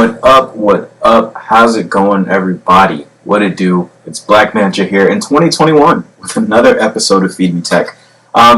What up, what up, how's it going everybody? What it do? It's Black Manager here in 2021 with another episode of Feed Me Tech.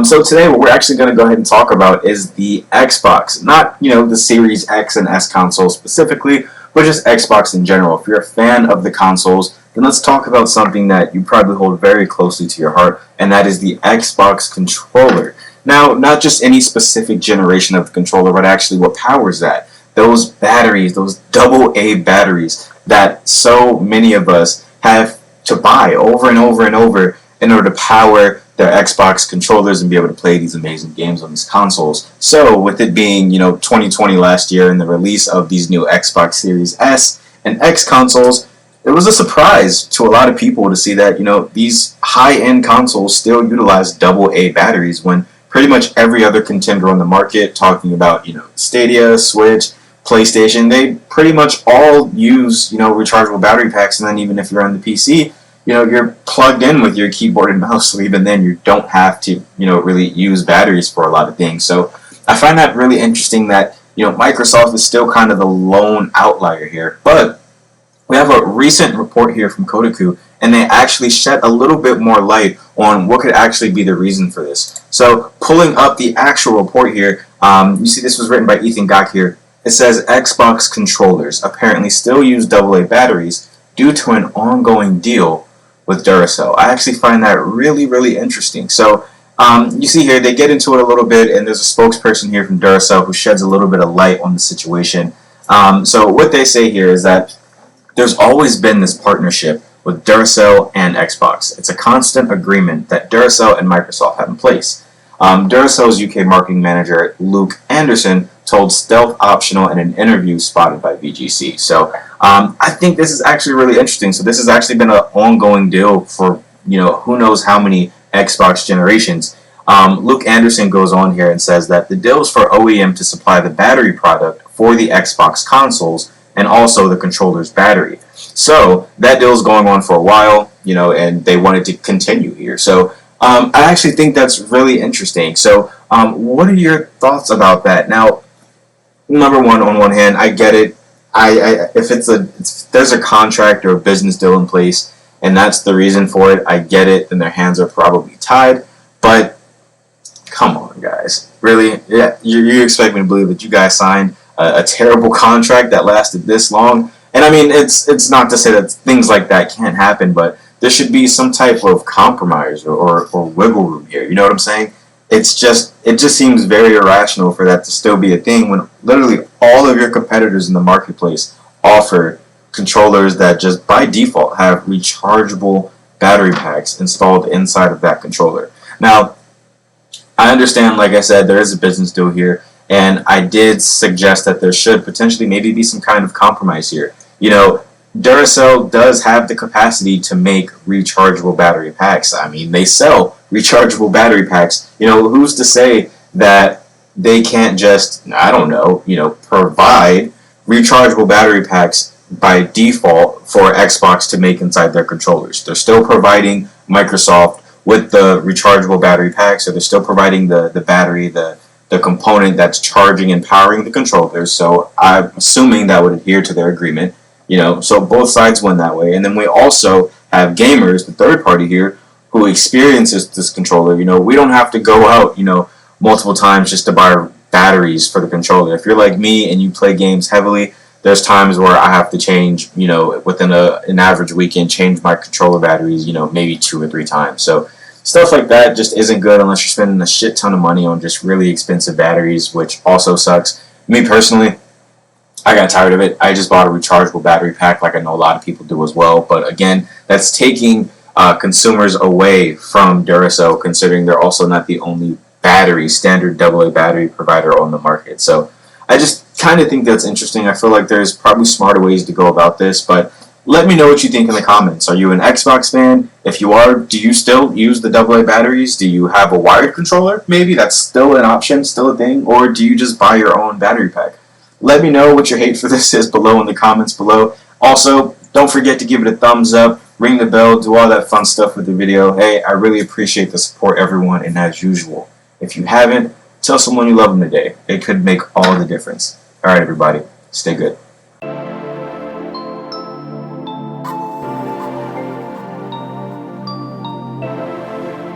So today what we're actually going to go ahead and talk about is the Xbox. Not, the Series X and S consoles specifically, but just Xbox in general. If you're a fan of the consoles, then let's talk about something that you probably hold very closely to your heart, and that is the Xbox controller. Now, not just any specific generation of the controller, but actually what powers that. Those batteries, those AA batteries that so many of us have to buy over and over and over in order to power their Xbox controllers and be able to play these amazing games on these consoles. So with it being, 2020 last year and the release of these new Xbox Series S and X consoles, it was a surprise to a lot of people to see that, these high-end consoles still utilize AA batteries when pretty much every other contender on the market, talking about, Stadia, Switch, PlayStation, they pretty much all use, rechargeable battery packs, and then even if you're on the PC, you're plugged in with your keyboard and mouse, so even then you don't have to, really use batteries for a lot of things. So I find that really interesting that, Microsoft is still kind of the lone outlier here. But we have a recent report here from Kotaku, and they actually shed a little bit more light on what could actually be the reason for this. So pulling up the actual report here, you see this was written by Ethan Gach here. It says Xbox controllers apparently still use AA batteries due to an ongoing deal with DURACELL. I actually find that really, really interesting. So you see here, they get into it a little bit, and there's a spokesperson here from DURACELL who sheds a little bit of light on the situation. So what they say here is that there's always been this partnership with DURACELL and Xbox. It's a constant agreement that DURACELL and Microsoft have in place. DURACELL's UK marketing manager, Luke Anderson, told Stealth Optional in an interview spotted by VGC. So I think this is actually really interesting. So this has actually been an ongoing deal for, who knows how many Xbox generations. Luke Anderson goes on here and says that the deal is for OEM to supply the battery product for the Xbox consoles and also the controller's battery. So that deal is going on for a while, and they wanted to continue here. So I actually think that's really interesting. So what are your thoughts about that? Now, number one, on one hand, I get it. If there's a contract or a business deal in place, and that's the reason for it, I get it. Then their hands are probably tied. But come on, guys, really? Yeah, you expect me to believe that you guys signed a terrible contract that lasted this long? And I mean, it's not to say that things like that can't happen, but there should be some type of compromise or wiggle room here. You know what I'm saying? It just seems very irrational for that to still be a thing when literally all of your competitors in the marketplace offer controllers that just by default have rechargeable battery packs installed inside of that controller. Now, I understand, like I said, there is a business deal here, and I did suggest that there should potentially maybe be some kind of compromise here. DURACELL does have the capacity to make rechargeable battery packs. I mean, they sell rechargeable battery packs. Who's to say that they can't just, I don't know, provide rechargeable battery packs by default for Xbox to make inside their controllers. They're still providing Microsoft with the rechargeable battery packs, so they're still providing the battery, the component that's charging and powering the controllers. So I'm assuming that would adhere to their agreement. So both sides win that way. And then we also have gamers, the third party here, who experiences this controller. We don't have to go out, multiple times just to buy batteries for the controller. If you're like me and you play games heavily, there's times where I have to change, within an average weekend, change my controller batteries, maybe 2 or 3 times. So stuff like that just isn't good unless you're spending a shit ton of money on just really expensive batteries, which also sucks. Me personally, I got tired of it. I just bought a rechargeable battery pack like I know a lot of people do as well. But again, that's taking consumers away from DURACELL, considering they're also not the only standard AA battery provider on the market. So I just kind of think that's interesting. I feel like there's probably smarter ways to go about this, but let me know what you think in the comments. Are you an Xbox fan? If you are, do you still use the AA batteries? Do you have a wired controller? Maybe that's still an option, still a thing, or do you just buy your own battery pack? Let me know what your hate for this is below in the comments below. Also, don't forget to give it a thumbs up, ring the bell, do all that fun stuff with the video. Hey, I really appreciate the support, everyone, and as usual, if you haven't, tell someone you love them today. It could make all the difference. All right, everybody, stay good.